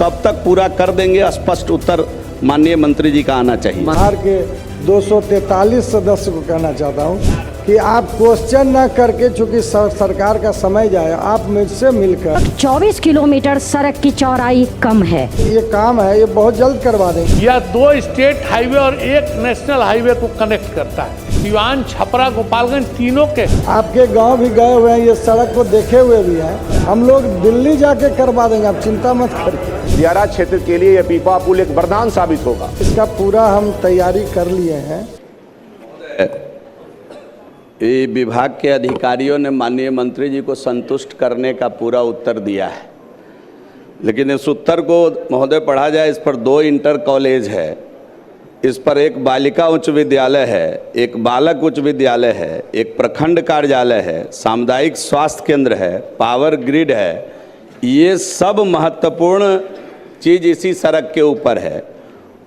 कब तक पूरा कर देंगे, स्पष्ट उत्तर माननीय मंत्री जी का आना चाहिए। बिहार के 243 सदस्य को कहना चाहता हूं कि आप क्वेश्चन न करके, चूंकि सरकार का समय जाए, आप मुझसे मिलकर 24 किलोमीटर सड़क की चौड़ाई कम है। ये काम है, ये बहुत जल्द करवा देंगे। यह 2 स्टेट हाईवे और 1 नेशनल हाईवे को कनेक्ट करता है। सिवान, छपरा, गोपालगंज तीनों के। आपके गांव भी गए हुए हैं, ये सड़क को देखे हुए भी हैं। हम लोग दिल्ली जाके करवा देंगे, आप चिंता मत करिए। दियारा क्षेत्र के लिए यह पीपा पुल एक वरदान साबित होगा। इसका पूरा हम तैयारी कर लिए हैं। ये विभाग के अधिकारियों ने माननीय मंत्री जी को संतुष्ट करने का पूरा उत्तर दिया है, लेकिन इस उत्तर को महोदय पढ़ा जाए, इस पर 2 इंटर कॉलेज है, इस पर एक बालिका उच्च विद्यालय है, एक बालक उच्च विद्यालय है, एक प्रखंड कार्यालय है, सामुदायिक स्वास्थ्य केंद्र है, पावर ग्रिड है। ये सब महत्वपूर्ण चीज़ इसी सड़क के ऊपर है।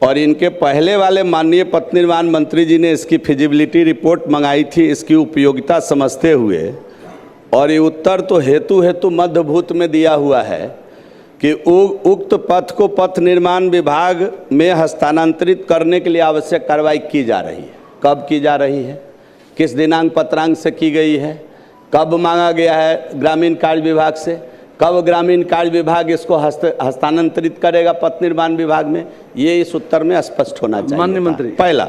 और इनके पहले वाले माननीय पथ निर्माण मंत्री जी ने इसकी फिजिबिलिटी रिपोर्ट मंगाई थी, इसकी उपयोगिता समझते हुए, और ये उत्तर तो हेतु मध्यभूत में दिया हुआ है कि उक्त पथ को पथ निर्माण विभाग में हस्तांतरित करने के लिए आवश्यक कार्रवाई की जा रही है। कब की जा रही है, किस दिनांक पत्रांक से की गई है, कब मांगा गया है ग्रामीण कार्य विभाग से, कब ग्रामीण कार्य विभाग इसको हस्तांतरित करेगा पथ निर्माण विभाग में, ये इस उत्तर में स्पष्ट होना चाहिए। माननीय मंत्री, पहला।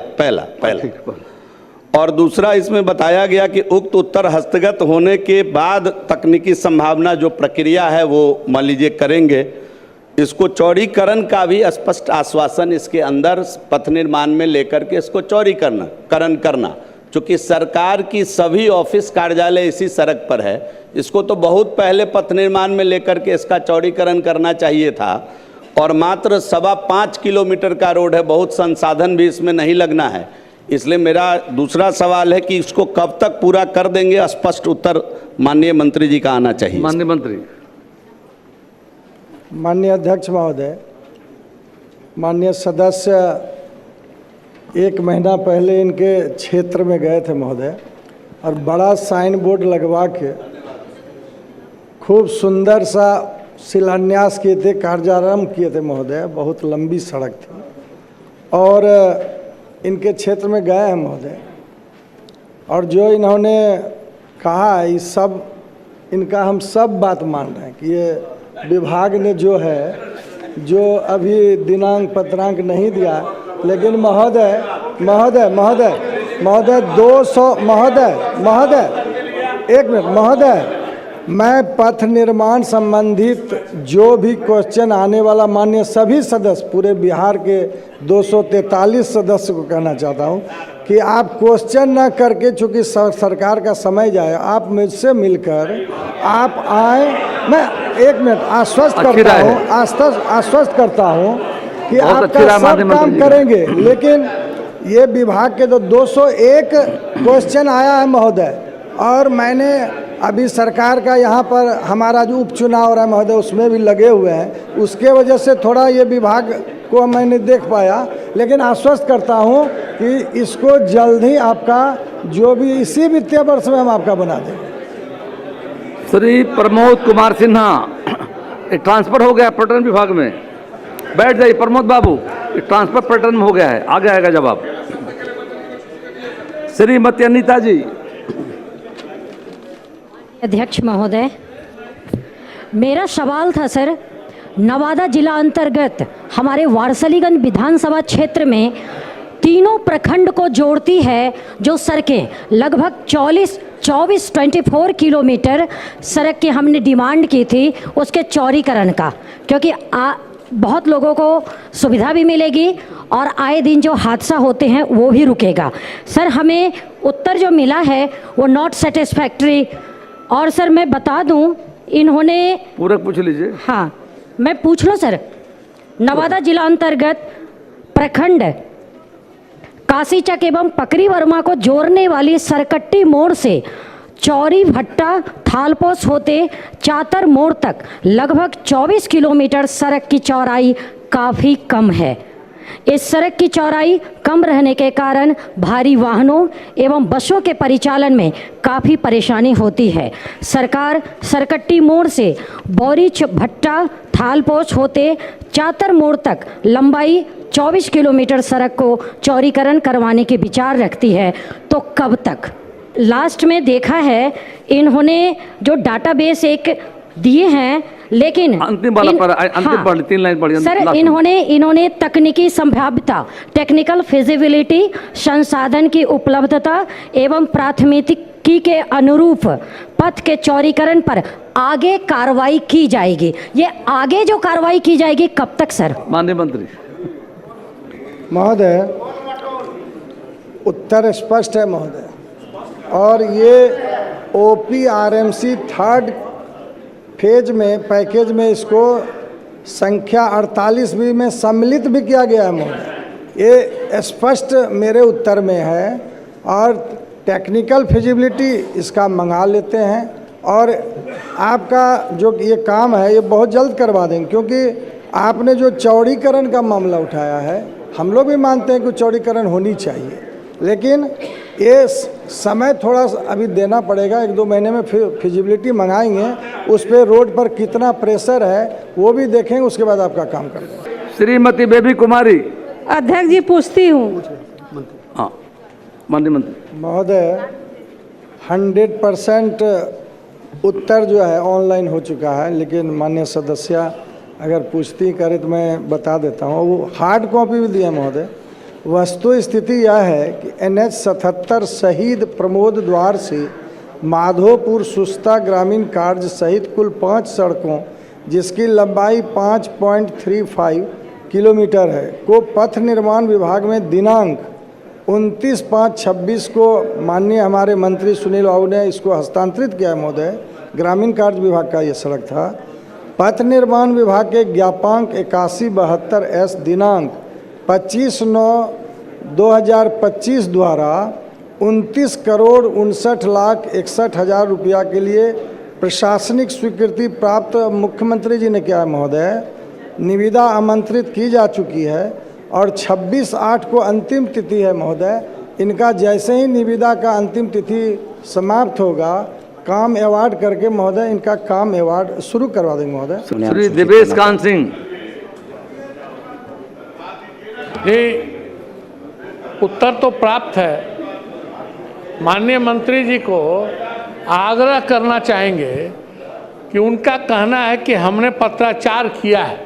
और दूसरा, इसमें बताया गया कि उक्त उत्तर हस्तगत होने के बाद तकनीकी संभावना जो प्रक्रिया है वो मान लीजिए करेंगे। इसको चौड़ीकरण का भी स्पष्ट आश्वासन इसके अंदर पथ निर्माण में लेकर के इसको चौड़ीकरण करना, चूँकि सरकार की सभी ऑफिस कार्यालय इसी सड़क पर है, इसको तो बहुत पहले पथ निर्माण में लेकर के इसका चौड़ीकरण करना चाहिए था। और मात्र 5.25 किलोमीटर का रोड है, बहुत संसाधन भी इसमें नहीं लगना है। इसलिए मेरा दूसरा सवाल है कि इसको कब तक पूरा कर देंगे, स्पष्ट उत्तर माननीय मंत्री जी का आना चाहिए। माननीय मंत्री। माननीय अध्यक्ष महोदय, माननीय सदस्य 1 महीना पहले इनके क्षेत्र में गए थे महोदय, और बड़ा साइन बोर्ड लगवा के खूब सुंदर सा शिलान्यास किए थे, कार्यारंभ किए थे महोदय। बहुत लंबी सड़क थी और इनके क्षेत्र में गए हैं महोदय, और जो इन्होंने कहा है, इस सब इनका हम सब बात मान रहे हैं कि ये विभाग ने जो है, जो अभी दिनांक पत्रांक नहीं दिया, लेकिन महोदय 200 एक मिनट महोदय, मैं पथ निर्माण संबंधित जो भी क्वेश्चन आने वाला माननीय सभी सदस्य, पूरे बिहार के 243 सदस्य को कहना चाहता हूं कि आप क्वेश्चन न करके, चूंकि सरकार का समय जाए, आप मुझसे मिलकर आप आए। मैं 1 मिनट आश्वस्त करता हूं कि आपका सब काम करेंगे, लेकिन ये विभाग के तो 201 क्वेश्चन आया है महोदय, और मैंने अभी सरकार का यहाँ पर हमारा जो उपचुनाव हो रहा है महोदय, उसमें भी लगे हुए हैं, उसके वजह से थोड़ा ये विभाग को मैंने देख पाया, लेकिन आश्वस्त करता हूँ कि इसको जल्द ही आपका जो भी इसी वित्तीय वर्ष में हम आपका बना देंगे। श्री प्रमोद कुमार सिन्हा, ट्रांसफर हो गया पर्यटन विभाग में, बैठ जाइए प्रमोद बाबू, ट्रांसफर पर्यटन में हो गया है, आगे आएगा जवाब। श्रीमती अनीता जी। अध्यक्ष महोदय, मेरा सवाल था सर, नवादा जिला अंतर्गत हमारे वारसलीगंज विधानसभा क्षेत्र में तीनों प्रखंड को जोड़ती है जो सड़कें, लगभग 24 किलोमीटर सड़क की हमने डिमांड की थी, उसके चौड़ीकरण का, क्योंकि बहुत लोगों को सुविधा भी मिलेगी और आए दिन जो हादसा होते हैं वो भी रुकेगा। सर, हमें उत्तर जो मिला है वो नॉट सेटिस्फैक्ट्री। और सर मैं बता दूं, इन्होंने पूरा पूछ लीजिए। हाँ, मैं पूछ लूँ सर। नवादा जिला अंतर्गत प्रखंड काशीचक एवं पकरी वर्मा को जोड़ने वाली सरकट्टी मोड़ से चौरी भट्टा थालपोस होते चातर मोड़ तक लगभग 24 किलोमीटर सड़क की चौड़ाई काफ़ी कम है। इस सड़क की चौड़ाई कम रहने के कारण भारी वाहनों एवं बसों के परिचालन में काफ़ी परेशानी होती है। सरकार सरकट्टी मोड़ से बौरी भट्टा थालपोच होते चातर मोड़ तक लंबाई 24 किलोमीटर सड़क को चौड़ीकरण करवाने की विचार रखती है, तो कब तक? लास्ट में देखा है इन्होंने जो डाटाबेस एक दिए हैं, लेकिन अंतिम वाला पर अंतिम पढ़ 3 लाइन पढ़िए सर। इन्होंने तकनीकी संभाव्यता, टेक्निकल फिजिबिलिटी, संसाधन की उपलब्धता एवं प्राथमिकी के अनुरूप पथ के चौड़ीकरण पर आगे कार्रवाई की जाएगी। ये आगे जो कार्रवाई की जाएगी कब तक सर? माननीय मंत्री महोदय, उत्तर स्पष्ट है महोदय, और ये OPRMC थर्ड फेज में पैकेज में इसको संख्या 48B में सम्मिलित भी किया गया है महोदय। ये स्पष्ट मेरे उत्तर में है, और टेक्निकल फिजिबिलिटी इसका मंगा लेते हैं, और आपका जो ये काम है ये बहुत जल्द करवा देंगे, क्योंकि आपने जो चौड़ीकरण का मामला उठाया है, हम लोग भी मानते हैं कि चौड़ीकरण होनी चाहिए, लेकिन ये समय थोड़ा अभी देना पड़ेगा। 1-2 महीने में फिजिबिलिटी मंगाएंगे, उस पर रोड पर कितना प्रेशर है वो भी देखेंगे, उसके बाद आपका काम कर देंगे। श्रीमती बेबी कुमारी। अध्यक्ष जी पूछती हूँ। हाँ माननीय मंत्री महोदय, 100% उत्तर जो है ऑनलाइन हो चुका है, लेकिन माननीय सदस्य अगर पूछती करे तो मैं बता देता हूँ। वो हार्ड कॉपी भी दिया महोदय। वस्तु स्थिति यह है कि NH 77 शहीद प्रमोद द्वार से माधोपुर सुस्ता ग्रामीण कार्य सहित कुल 5 सड़कों जिसकी लंबाई 5.35 किलोमीटर है को पथ निर्माण विभाग में दिनांक 29/5/26 को माननीय हमारे मंत्री सुनील बाबू ने इसको हस्तांतरित किया है महोदय। ग्रामीण कार्य विभाग का ये सड़क था। पथ निर्माण विभाग के ज्ञापांक 8172S दिनांक 25/9/2025 द्वारा 29,59,61,00,000 रुपया के लिए प्रशासनिक स्वीकृति प्राप्त मुख्यमंत्री जी ने किया है महोदय। निविदा आमंत्रित की जा चुकी है और 26/8 को अंतिम तिथि है महोदय। इनका जैसे ही निविदा का अंतिम तिथि समाप्त होगा, काम अवार्ड करके महोदय इनका काम अवार्ड शुरू करवा देंगे महोदय। श्री दिवेश कांत सिंह। ये उत्तर तो प्राप्त है। माननीय मंत्री जी को आग्रह करना चाहेंगे कि उनका कहना है कि हमने पत्राचार किया है,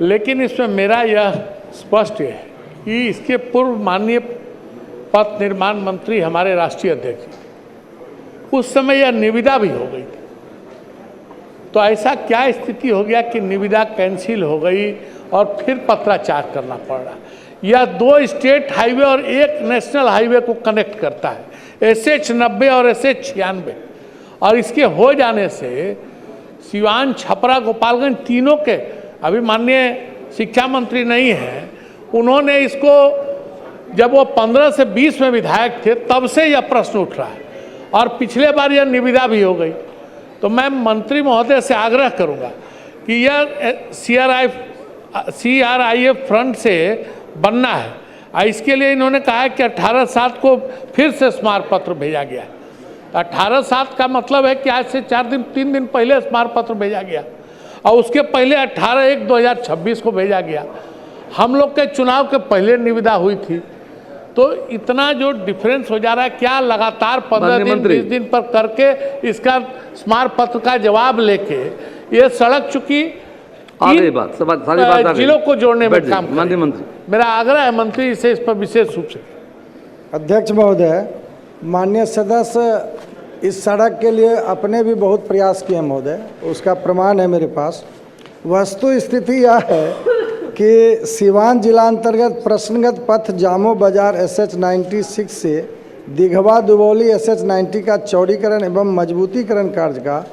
लेकिन इसमें मेरा यह स्पष्ट है कि इसके पूर्व माननीय पथ निर्माण मंत्री हमारे राष्ट्रीय अध्यक्ष, उस समय यह निविदा भी हो गई थी। तो ऐसा क्या स्थिति हो गया कि निविदा कैंसिल हो गई और फिर पत्राचार करना पड़ रहा? यह 2 स्टेट हाईवे और 1 नेशनल हाईवे को कनेक्ट करता है, SH 90 और SH 96, और इसके हो जाने से सिवान, छपरा, गोपालगंज तीनों के, अभी माननीय शिक्षा मंत्री नहीं हैं, उन्होंने इसको जब वो 15 से 20 में विधायक थे तब से यह प्रश्न उठ रहा है, और पिछले बार यह निविदा भी हो गई। तो मैं मंत्री महोदय से आग्रह करूंगा कि यह CRIF फ्रंट से बनना है, और इसके लिए इन्होंने कहा है कि 18/7 को फिर से स्मारक पत्र भेजा गया। 18/7 का मतलब है कि आज से 3 दिन पहले स्मारक पत्र भेजा गया, और उसके पहले 18/1/2026 को भेजा गया। हम लोग के चुनाव के पहले निविदा हुई थी। तो इतना जो डिफरेंस हो जा रहा है, क्या लगातार 15 दिन 20 दिन पर करके इसका स्मारक पत्र का जवाब लेके ये सड़क चुकी जिलों को जोड़ने में काम माननीय मंत्री, मेरा आग्रह है मंत्री से इस पर विशेष रूप से। अध्यक्ष महोदय, माननीय सदस्य इस सड़क के लिए अपने भी बहुत प्रयास किए महोदय, उसका प्रमाण है मेरे पास। वस्तु स्थिति यह है कि सिवान जिला अंतर्गत प्रश्नगत पथ जामो बाजार SH 96 से दिघवा दुबौली SH 90 का चौड़ीकरण एवं मजबूतीकरण कार्य का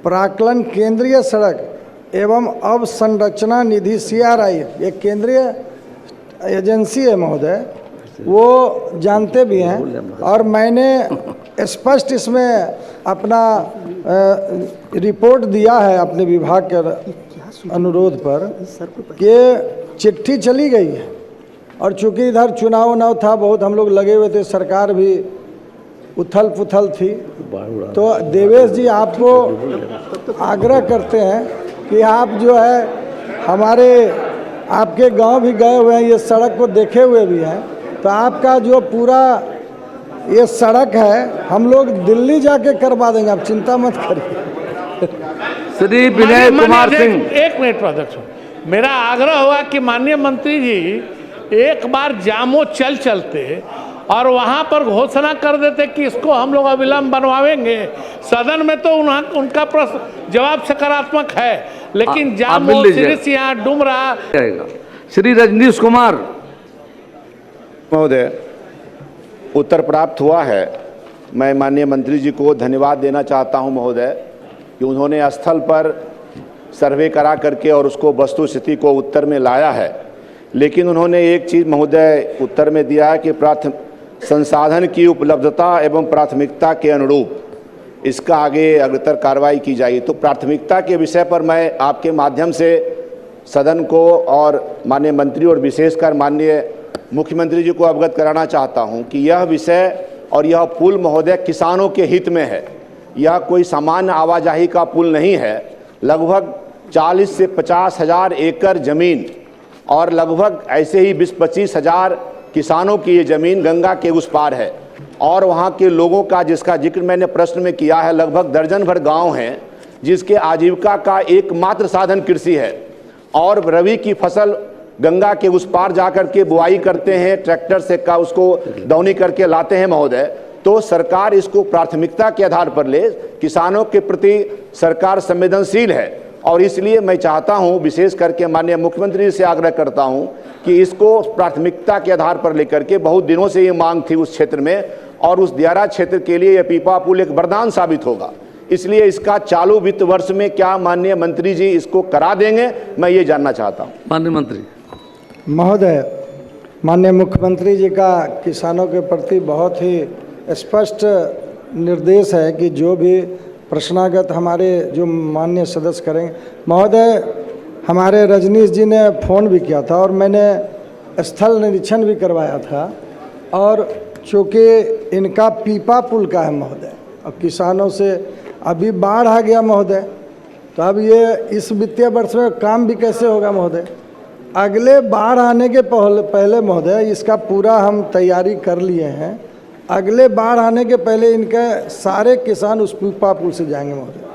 प्राक्कलन केंद्रीय सड़क एवं अवसंरचना निधि CRIF, ये केंद्रीय एजेंसी है महोदय, वो जानते भी हैं, और मैंने स्पष्ट इसमें अपना रिपोर्ट दिया है अपने विभाग के अनुरोध पर कि चिट्ठी चली गई है और चूंकि इधर चुनाव था, बहुत हम लोग लगे हुए थे, सरकार भी उथल पुथल थी, तो देवेश जी आपको आग्रह करते हैं कि आप जो है हमारे आपके गांव भी गए हुए हैं, ये सड़क को देखे हुए भी हैं, तो आपका जो पूरा ये सड़क है हम लोग दिल्ली जाके करवा देंगे, आप चिंता मत करिए। श्री विनय कुमार सिंह। एक मिनट पर अध्यक्ष, मेरा आग्रह होगा कि माननीय मंत्री जी एक बार जामो चलते और वहां पर घोषणा कर देते कि इसको हम लोग अविलंब बनवाएंगे। सदन में तो उनका प्रश्न जवाब सकारात्मक है, लेकिन जामो सिरिसिया डुमरा। श्री रजनीश कुमार महोदय, उत्तर प्राप्त हुआ है। मैं माननीय मंत्री जी को धन्यवाद देना चाहता हूं महोदय कि उन्होंने स्थल पर सर्वे करा करके और उसको वस्तुस्थिति को उत्तर में लाया है। लेकिन उन्होंने एक चीज़ महोदय उत्तर में दिया है कि संसाधन की उपलब्धता एवं प्राथमिकता के अनुरूप इसका आगे अग्रतर कार्रवाई की जाएगी। तो प्राथमिकता के विषय पर मैं आपके माध्यम से सदन को और माननीय मंत्री और विशेषकर माननीय मुख्यमंत्री जी को अवगत कराना चाहता हूं कि यह विषय और यह पुल महोदय किसानों के हित में है। यह कोई सामान्य आवाजाही का पुल नहीं है। लगभग 40 से 50 हज़ार एकड़ जमीन और लगभग ऐसे ही 20-25 हज़ार किसानों की ये ज़मीन गंगा के उस पार है और वहाँ के लोगों का, जिसका जिक्र मैंने प्रश्न में किया है, लगभग दर्जन भर गाँव हैं जिसके आजीविका का एकमात्र साधन कृषि है और रबी की फसल गंगा के उस पार जाकर के बुआई करते हैं, ट्रैक्टर से का उसको दौनी करके लाते हैं महोदय। तो सरकार इसको प्राथमिकता के आधार पर ले, किसानों के प्रति सरकार संवेदनशील है और इसलिए मैं चाहता हूं, विशेष करके माननीय मुख्यमंत्री से आग्रह करता हूं कि इसको प्राथमिकता के आधार पर लेकर के, बहुत दिनों से ये मांग थी उस क्षेत्र में और उस दियारा क्षेत्र के लिए यह पीपा पुल एक वरदान साबित होगा। इसलिए इसका चालू वित्त वर्ष में क्या माननीय मंत्री जी इसको करा देंगे, मैं ये जानना चाहता हूँ। माननीय मंत्री महोदय, माननीय मुख्यमंत्री जी का किसानों के प्रति बहुत ही स्पष्ट निर्देश है कि जो भी प्रश्नागत हमारे जो माननीय सदस्य करेंगे। महोदय, हमारे रजनीश जी ने फ़ोन भी किया था और मैंने स्थल निरीक्षण भी करवाया था और चूँकि इनका पीपा पुल का है महोदय और किसानों से अभी बाढ़ आ गया महोदय, तो अब ये इस वित्तीय वर्ष में काम भी कैसे होगा महोदय। अगले बाढ़ आने के पहले महोदय इसका पूरा हम तैयारी कर लिए हैं। अगले बाढ़ आने के पहले इनके सारे किसान उस पीपा पुल से जाएंगे महोदय।